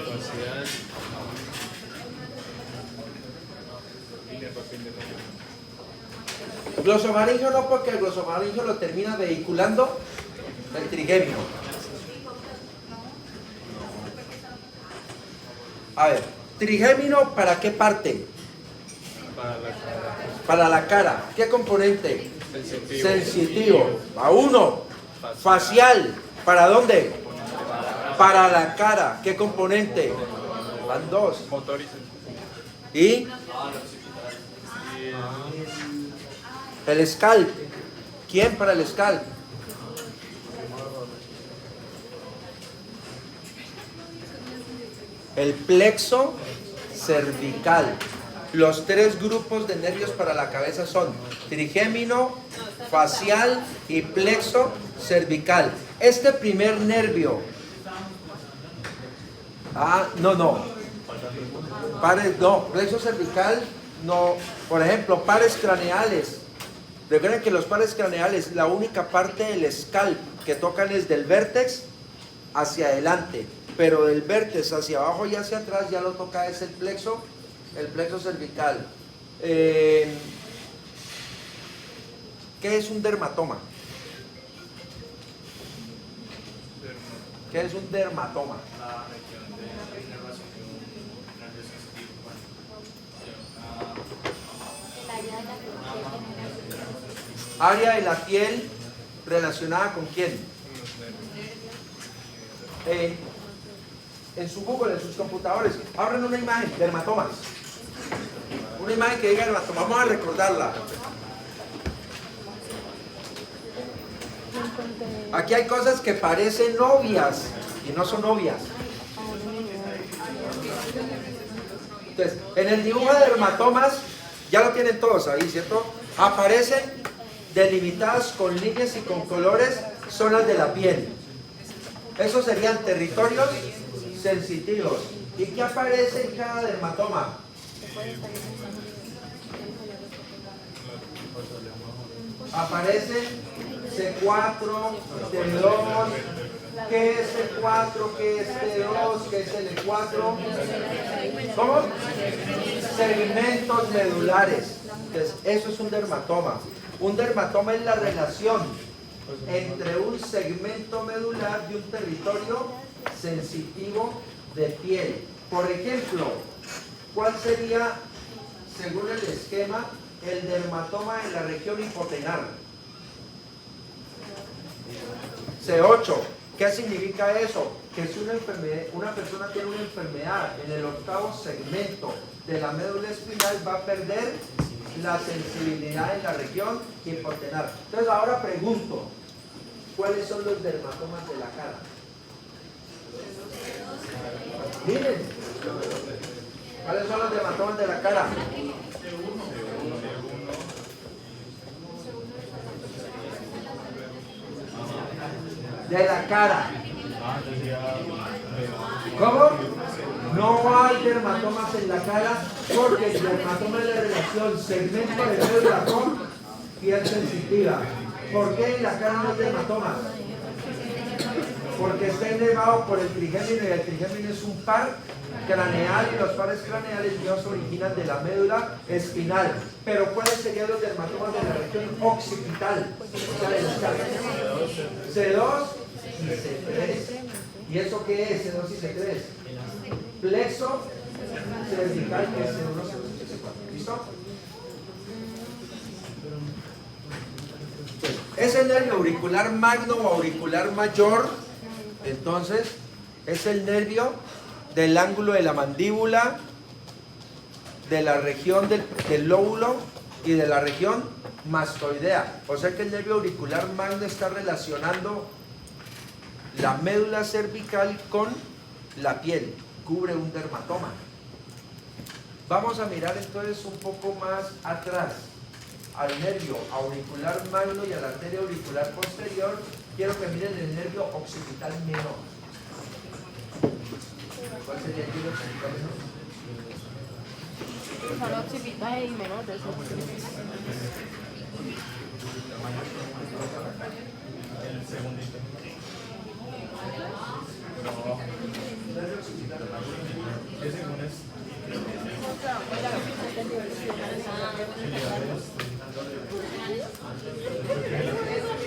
facial. Glosofaringeo no, porque el glosofaringeo lo termina vehiculando el trigémino. A ver, trigémino, ¿para qué parte? Para la cara. Para la cara. ¿Qué componente? Sensitivo. Sensitivo. A uno. Facial. ¿Para dónde? Para la cara. ¿Qué componente? Van dos. Motor y sensitivo. ¿Y? El scalp. ¿Quién para el scalp? El plexo cervical. Los tres grupos de nervios para la cabeza son trigémino, facial y plexo cervical. Este primer nervio. No. Pares, no, plexo cervical, no. Por ejemplo, pares craneales. Recuerden que los pares craneales, la única parte del scalp que tocan es del vértex hacia adelante, pero del vértex hacia abajo y hacia atrás ya lo toca es el plexo cervical. ¿Qué es un dermatoma? ¿Qué es un dermatoma? La región de inervación de un nervio sensitivo. Área de la piel relacionada con quién. En su Google, en sus computadores, abran una imagen, dermatomas. Una imagen que diga dermatoma, vamos a recordarla. Aquí hay cosas que parecen obvias y no son obvias. Entonces, en el dibujo de dermatomas, ya lo tienen todos ahí, ¿cierto? Aparecen delimitadas con líneas y con colores zonas de la piel. Esos serían territorios sensitivos. ¿Y qué aparece en cada dermatoma? Aparece C4, T2, ¿qué es C4? ¿Qué es T2? ¿Qué es L4? ¿Cómo? Segmentos medulares. Entonces, eso es un dermatoma. Un dermatoma es la relación entre un segmento medular y un territorio sensitivo de piel. Por ejemplo, ¿cuál sería, según el esquema, el dermatoma en la región hipotenar? C8. ¿Qué significa eso? Que si una persona tiene una enfermedad en el octavo segmento de la médula espinal, va a perder la sensibilidad en la región hipotenar. Entonces ahora pregunto, ¿cuáles son los dermatomas de la cara? Miren, ¿cuáles son los dermatomas de la cara? De la cara. ¿Cómo? No hay dermatomas en la cara porque el dermatoma es la relación segmento de médula con piel sensitiva. ¿Por qué en la cara no hay dermatomas? Porque está elevado por el trigémino y el trigémino es un par craneal y los pares craneales no se originan de la médula espinal. Pero ¿cuáles serían los dermatomas de la región occipital? O sea, de la cara. C2 y C3. ¿Y eso qué es? C2 y C3. Plexo cervical, que es C1, C2 y C4. ¿Listo? Es el nervio auricular magno o auricular mayor. Entonces, es el nervio del ángulo de la mandíbula, de la región del lóbulo y de la región mastoidea. O sea que el nervio auricular magno está relacionando la médula cervical con la piel, cubre un dermatoma. Vamos a mirar entonces un poco más atrás al nervio auricular magno y a la arteria auricular posterior. Quiero que miren el nervio occipital menor. ¿Cuál sería el nervio occipital menor? Son occipital y menor de eso. El segundito. Nervio occipital menor.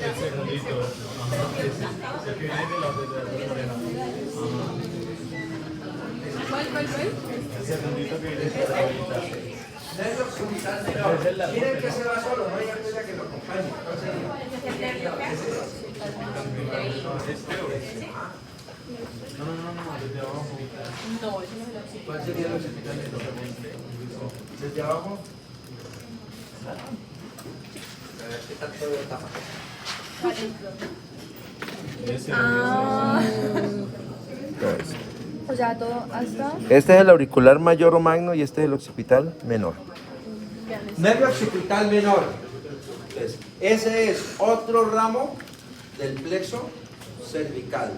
El segundito. Ajá. El que viene de la morena. ¿Cuál? El segundito que viene de la ahorita. Nervio occipital menor. Miren que se va solo, no hay arteria que lo acompañe. No, desde abajo. No, ese no es el occipital. ¿Cuál sería el occipital menor? ¿Desde abajo? A ver, ¿qué tanto de tapa? O sea, todo hasta... Este es el auricular mayor o magno y este es el occipital menor. Nervio occipital menor. Entonces, ese es otro ramo del plexo cervical.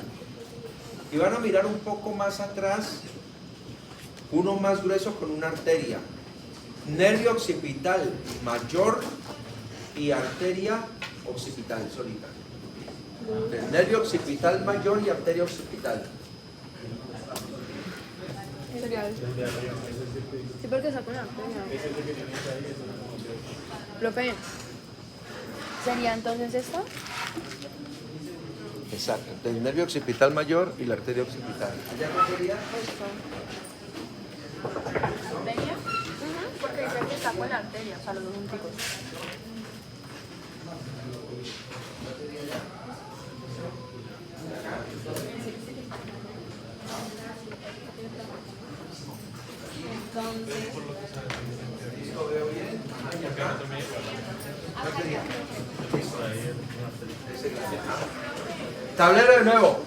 Y van a mirar un poco más atrás, uno más grueso con una arteria. Nervio occipital mayor y arteria occipital solita. Entonces, nervio occipital mayor y arteria occipital. Sí, porque sacó una arteria. Profe, ¿sería entonces esta? Exacto. Entonces, nervio occipital mayor y la arteria occipital. ¿Allá cuál sería? ¿Arteria? Porque dice que sacó la arteria, o sea, los dos junticos. ¿Lo veo bien? ¿Cuál sería? Tablero de nuevo.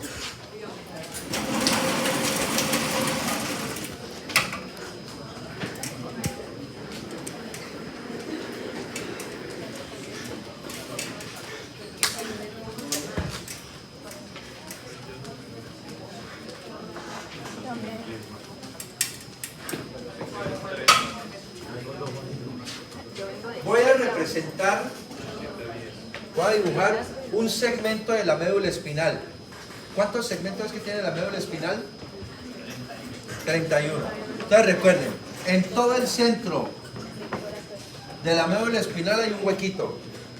Voy a representar, voy a dibujar un segmento de la médula espinal. ¿Cuántos segmentos es que tiene la médula espinal? 31. Entonces recuerden, en todo el centro de la médula espinal hay un huequito,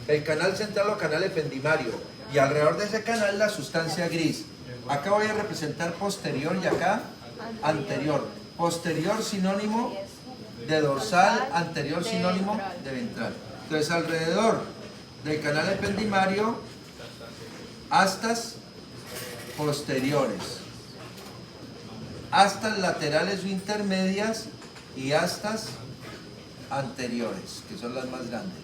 el canal central o canal ependimario, y alrededor de ese canal la sustancia gris. Acá voy a representar posterior y acá anterior. Posterior sinónimo de dorsal, anterior sinónimo de ventral. Entonces alrededor del canal ependimario, astas posteriores, astas laterales o intermedias y astas anteriores, que son las más grandes.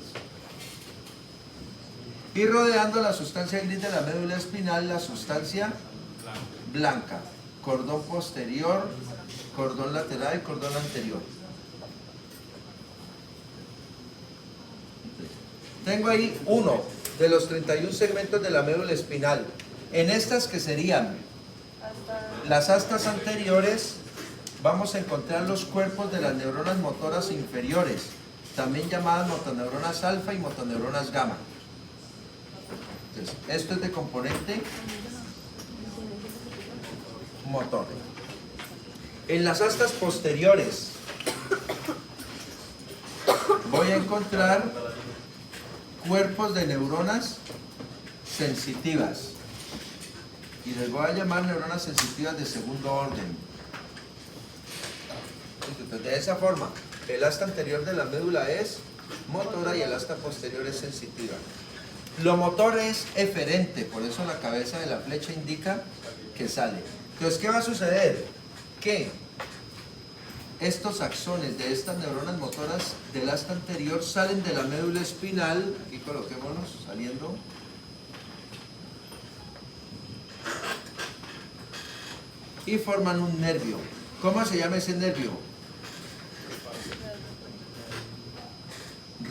Y rodeando la sustancia gris de la médula espinal, la sustancia blanca, cordón posterior, cordón lateral y cordón anterior. Tengo ahí uno de los 31 segmentos de la médula espinal. En estas que serían las astas anteriores, vamos a encontrar los cuerpos de las neuronas motoras inferiores, también llamadas motoneuronas alfa y motoneuronas gamma. Entonces, esto es de componente motor. En las astas posteriores voy a encontrar cuerpos de neuronas sensitivas y les voy a llamar neuronas sensitivas de segundo orden. Entonces, de esa forma, el asta anterior de la médula es motora y el asta posterior es sensitiva. Lo motor es eferente, por eso la cabeza de la flecha indica que sale. Entonces, ¿qué va a suceder? Que estos axones de estas neuronas motoras del asta anterior salen de la médula espinal, aquí coloquémonos, saliendo, y forman un nervio. ¿Cómo se llama ese nervio?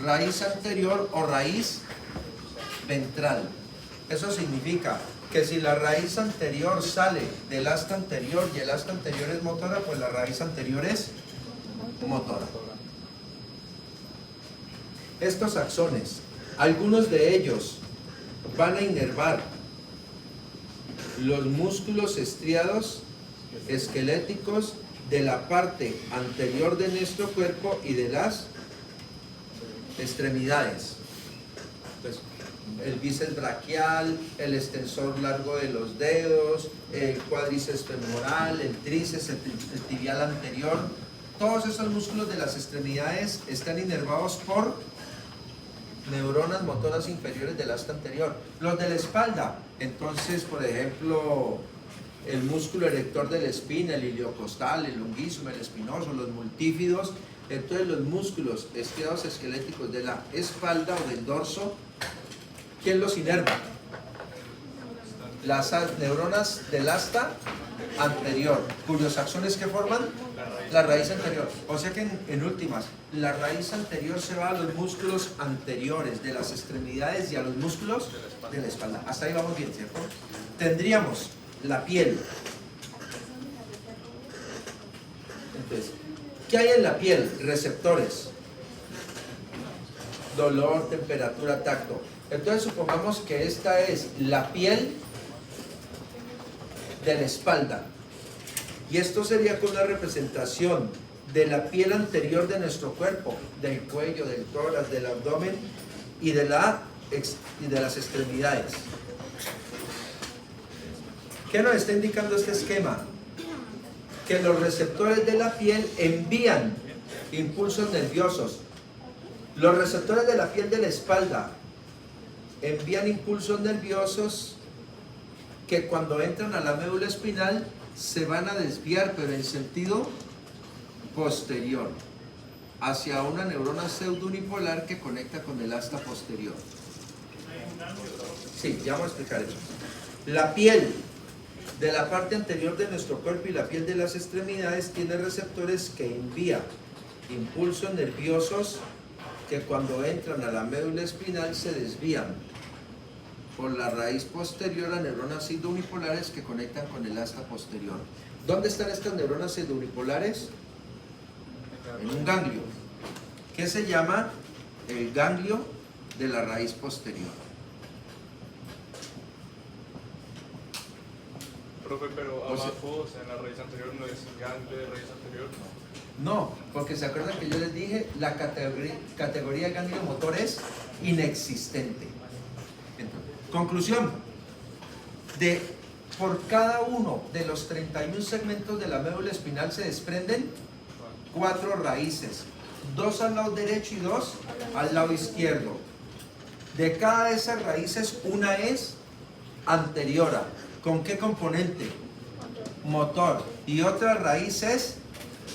Raíz anterior o raíz ventral. Eso significa que si la raíz anterior sale del asta anterior y el asta anterior es motora, pues la raíz anterior es motora. Estos axones, algunos de ellos van a inervar los músculos estriados esqueléticos de la parte anterior de nuestro cuerpo y de las extremidades. Pues, el bíceps braquial, el extensor largo de los dedos, el cuádriceps femoral, el tríceps, el tibial anterior. Todos esos músculos de las extremidades están inervados por neuronas motoras inferiores del asta anterior. Los de la espalda, entonces, por ejemplo, el músculo erector de la espina, el iliocostal, el longuísimo, el espinoso, los multífidos. Entonces, los músculos estriados esqueléticos de la espalda o del dorso, ¿quién los inerva? Las neuronas del asta anterior, cuyos axones que forman la raíz anterior. O sea que en últimas, la raíz anterior se va a los músculos anteriores de las extremidades y a los músculos de la espalda. Hasta ahí vamos bien, ¿cierto? Tendríamos la piel. Entonces, ¿qué hay en la piel? Receptores. Dolor, temperatura, tacto. Entonces supongamos que esta es la piel de la espalda. Y esto sería con una representación de la piel anterior de nuestro cuerpo, del cuello, del tórax, del abdomen y de las extremidades. ¿Qué nos está indicando este esquema? Que los receptores de la piel envían impulsos nerviosos. Los receptores de la piel de la espalda envían impulsos nerviosos que cuando entran a la médula espinal se van a desviar, pero en sentido posterior, hacia una neurona pseudounipolar que conecta con el asta posterior. Sí, ya vamos a explicar eso. La piel de la parte anterior de nuestro cuerpo y la piel de las extremidades tiene receptores que envían impulsos nerviosos que cuando entran a la médula espinal se desvían por la raíz posterior a neuronas pseudounipolares que conectan con el asta posterior. ¿Dónde están estas neuronas pseudounipolares? En un ganglio, que se llama el ganglio de la raíz posterior. Profe, pero abajo, o sea, en la raíz anterior no es ganglio de raíz anterior, ¿no? No, porque se acuerdan que yo les dije, la categoría ganglio motor es inexistente. Entonces, conclusión, por cada uno de los 31 segmentos de la médula espinal se desprenden 4 raíces, 2 al lado derecho y 2 al lado izquierdo. De cada de esas raíces, una es anteriora. ¿Con qué componente? Motor. Y otra raíz es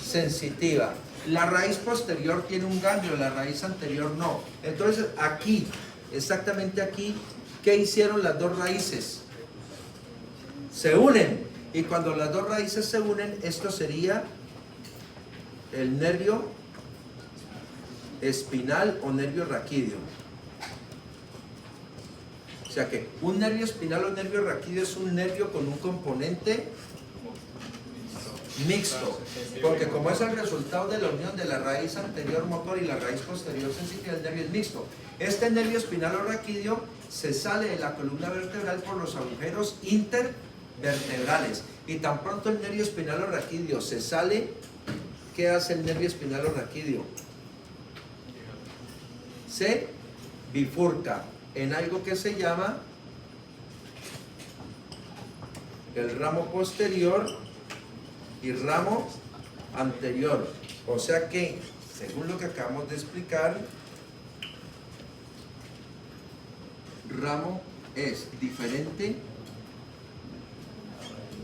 sensitiva. La raíz posterior tiene un ganglio, la raíz anterior no. Entonces aquí, exactamente aquí, ¿qué hicieron las dos raíces? Se unen. Y cuando las dos raíces se unen, esto sería el nervio espinal o nervio raquídeo. O sea que un nervio espinal o nervio raquídeo es un nervio con un componente mixto, porque como es el resultado de la unión de la raíz anterior motor y la raíz posterior sensitiva, el nervio es mixto. Este nervio espinal o raquídeo se sale de la columna vertebral por los agujeros intervertebrales, y tan pronto el nervio espinal o raquídeo se sale, ¿qué hace el nervio espinal o raquídeo? Se bifurca en algo que se llama el ramo posterior y ramo anterior. O sea que, según lo que acabamos de explicar, ramo es diferente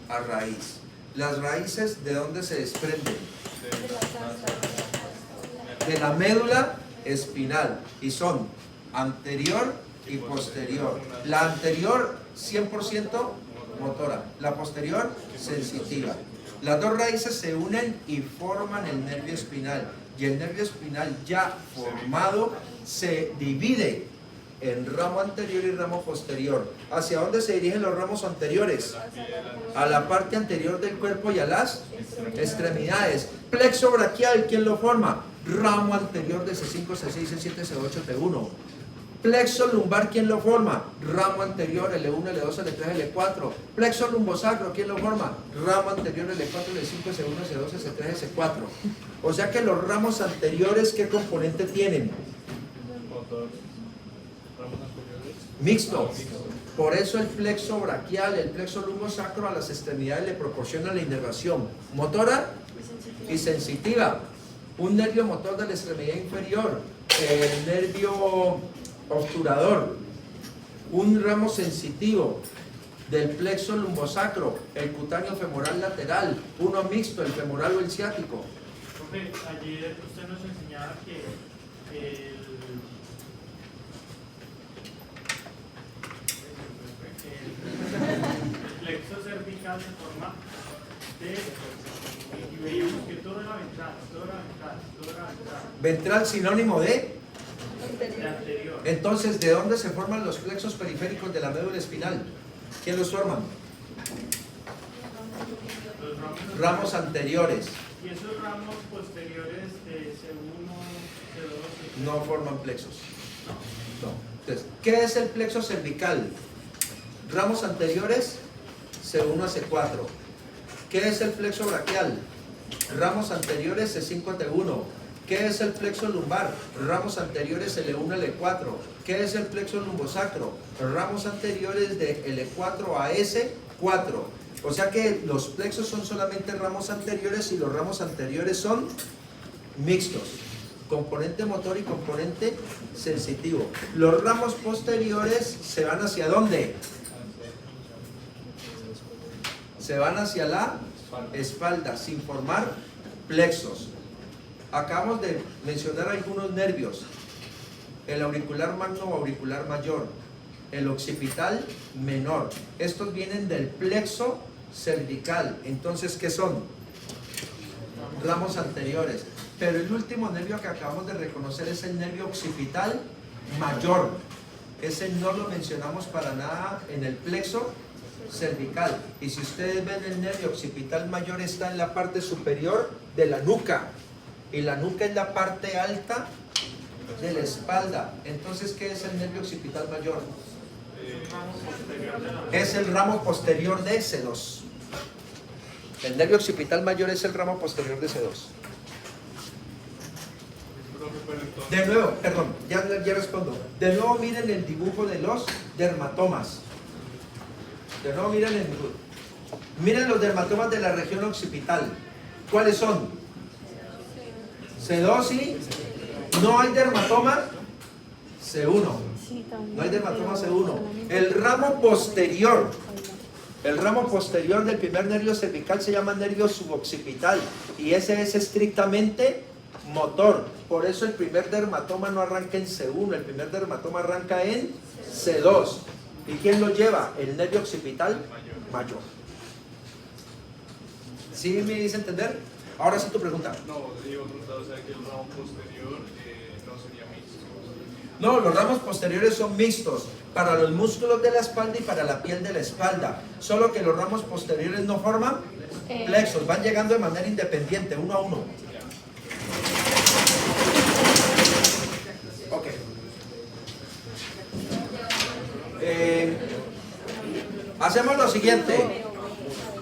a raíz. Las raíces, ¿de dónde se desprenden? De la médula espinal, y son anterior y posterior. La anterior 100% motora, la posterior sensitiva. Las dos raíces se unen y forman el nervio espinal, y el nervio espinal ya formado se divide en ramo anterior y ramo posterior. ¿Hacia dónde se dirigen los ramos anteriores? A la parte anterior del cuerpo y a las extremidades. Plexo braquial, ¿quién lo forma? Ramo anterior de C5, C6, C7, C8, T1. Plexo lumbar, ¿quién lo forma? Ramo anterior, L1, L2, L3, L4. Plexo lumbosacro, ¿quién lo forma? Ramo anterior, L4, L5, C1, C2, C3, C4. O sea que los ramos anteriores, ¿qué componente tienen? motor, ramos anteriores. Mixto. Por eso el plexo braquial, el plexo lumbosacro a las extremidades le proporciona la inervación motora y sensitiva. Un nervio motor de la extremidad inferior, el nervio obturador, un ramo sensitivo del plexo lumbosacro, el cutáneo femoral lateral, uno mixto, el femoral o el ciático. Profe, ayer usted nos enseñaba que el plexo cervical se forma y veíamos que todo era ventral, todo era ventral, todo era ventral. Ventral sinónimo de... De anterior. Entonces, ¿de dónde se forman los plexos periféricos de la médula espinal? ¿Quién los forman? Los Ramos anteriores. y esos ramos posteriores de C1, C2, No forman plexos. No. Entonces, ¿qué es el plexo cervical? Ramos anteriores, C1 a C4. ¿Qué es el plexo braquial? Ramos anteriores, C5 a T1. ¿Qué es el plexo lumbar? Ramos anteriores, L1 a L4. ¿Qué es el plexo lumbosacro? Ramos anteriores de L4 a S4. O sea que los plexos son solamente ramos anteriores y los ramos anteriores son mixtos. Componente motor y componente sensitivo. Los ramos posteriores se van hacia ¿dónde? Se van hacia la espalda sin formar plexos. Acabamos de mencionar algunos nervios: el auricular magno o auricular mayor, el occipital menor. Estos vienen del plexo cervical. Entonces, ¿qué son? Ramos anteriores. Pero el último nervio que acabamos de reconocer es el nervio occipital mayor. Ese no lo mencionamos para nada en el plexo cervical. Y si ustedes ven, el nervio occipital mayor está en la parte superior de la nuca. Y la nuca es la parte alta de la espalda. Entonces, ¿qué es el nervio occipital mayor? Es el ramo posterior de C2. El nervio occipital mayor es el ramo posterior de C2. De nuevo, perdón, ya respondo. De nuevo miren el dibujo de los dermatomas. De nuevo miren el dibujo. Miren los dermatomas de la región occipital. ¿Cuáles son? C2 y... ¿No hay dermatoma? C1. No hay dermatoma C1. El ramo posterior del primer nervio cervical se llama nervio suboccipital y ese es estrictamente motor. Por eso el primer dermatoma no arranca en C1, el primer dermatoma arranca en C2. ¿Y quién lo lleva? El nervio occipital mayor. ¿Sí me dice entender? Ahora sí tu pregunta. No, digo, o sea que el ramo posterior no sería mixto. No, los ramos posteriores son mixtos para los músculos de la espalda y para la piel de la espalda. Solo que los ramos posteriores no forman plexos, van llegando de manera independiente, uno a uno. Ok. Hacemos lo siguiente.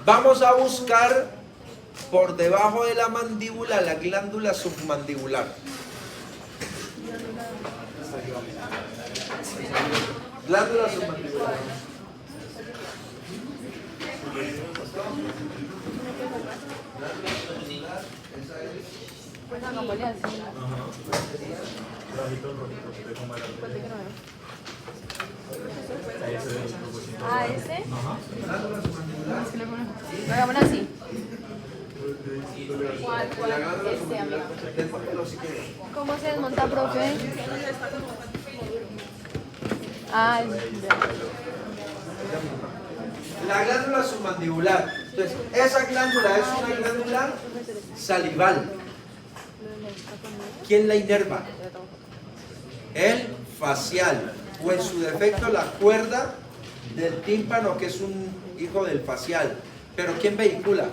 Vamos a buscar por debajo de la mandíbula la glándula submandibular. Glándula submandibular. Pues hagámosle así. Rojito, rojito, de como era. ¿Cuál te quiero ver? Ahí se ve el propósito. Ah, ¿ese? Ajá. Glándula submandibular. Es que le ponemos. Hagámoslo así. ¿Cuál? La glándula Este, amigo. submandibular. Desmóntelo si quieres. ¿Cómo se desmonta, profe? Ah, La glándula submandibular. Entonces, esa glándula es una glándula salival. ¿Quién la inerva? El facial, o en su defecto la cuerda del tímpano, que es un hijo del facial. Pero ¿quién vehicula?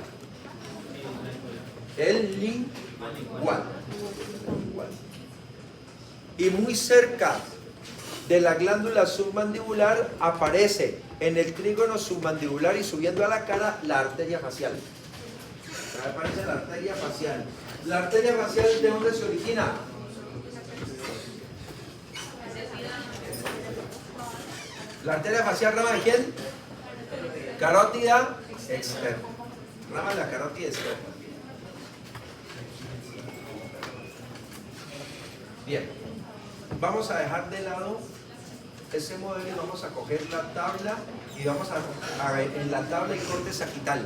El lingual. Y muy cerca de la glándula submandibular aparece en el trígono submandibular y subiendo a la cara la arteria facial. Aparece la arteria facial. ¿La arteria facial de dónde se origina? La arteria facial, ¿rama de quién? Carótida externa. Rama de la carótida externa. Bien. Vamos a dejar de lado ese modelo y vamos a coger la tabla y vamos a ver en la tabla el corte sagital.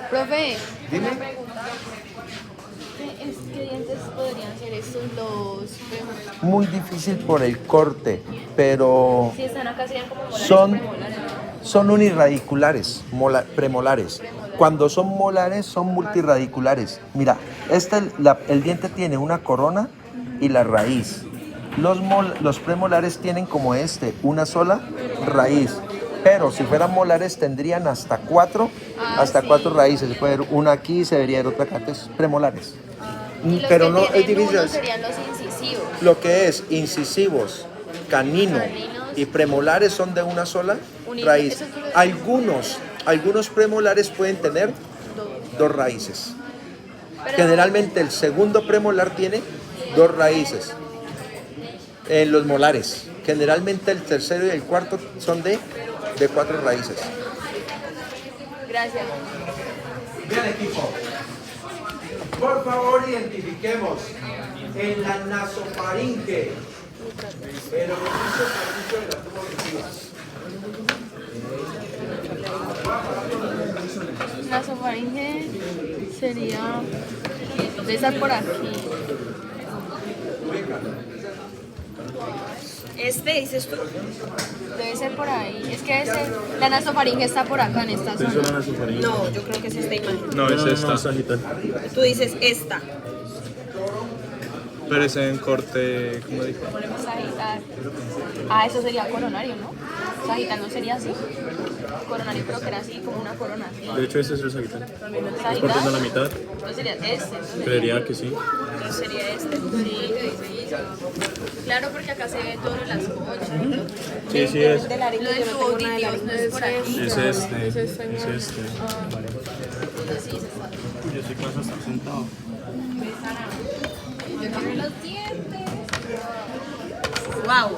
Profe, Dime. una pregunta. ¿Qué dientes podrían ser estos los premolares? Muy difícil por el corte, pero Si están acá serían como molares Son- o premolares. son unirradiculares, premolares. Cuando son molares son multirradiculares. Mira, el diente tiene una corona y la raíz. Los premolares tienen como una sola raíz. Pero si fueran molares tendrían hasta cuatro raíces. Se puede ver una aquí, se debería ver otra acá. Entonces, premolares. Y los Pero que no es tienen difícil. uno serían los incisivos. Lo que es incisivos, canino y premolares son de una sola raíz. Eso quiere decir- Algunos premolares pueden tener dos raíces. Pero- Generalmente el segundo premolar tiene dos raíces. Los molares. Generalmente el tercero y el cuarto son de 4 raíces. Gracias. Bien, equipo. Por favor, identifiquemos en la nasofaringe el orificio faríngeo de la tuba auditiva. La sofaringe sería de estar por aquí. Este dices tú. Debe ser por ahí. Es que la nasofaringe está por acá en esta ¿Ustedes zona. son la nasofaringe? No, yo creo que es esta imagen. No, es esta. sagital. Tú dices esta. Pero es en corte, ¿cómo dijo? Ponemos sagital. Ah, eso sería coronario, ¿no? Sagital no sería así. Coronario creo que era así, como una corona así. De hecho, ese es el sagital. Sagital. Cortando la mitad. No sería este. Creería que sí. Entonces sería este. Sí. Claro, porque acá se ve todo lo de las conchas. Sí, sí es. De laringe, Lo de yo no tu tengo nada de auditivo no laringe. es por aquí. Es este. Es este. Entonces sí, se está. Yo soy clase hasta sentado. Yo quiero los dientes. Wow.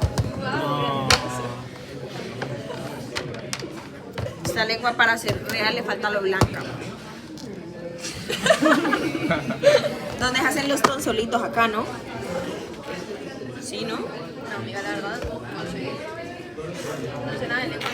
Esta lengua para ser real le falta lo blanca. ¿Dónde hacen los tonsolitos acá, no? Sí, ¿no? No, amiga, la verdad, no sé. No sé nada de lengua.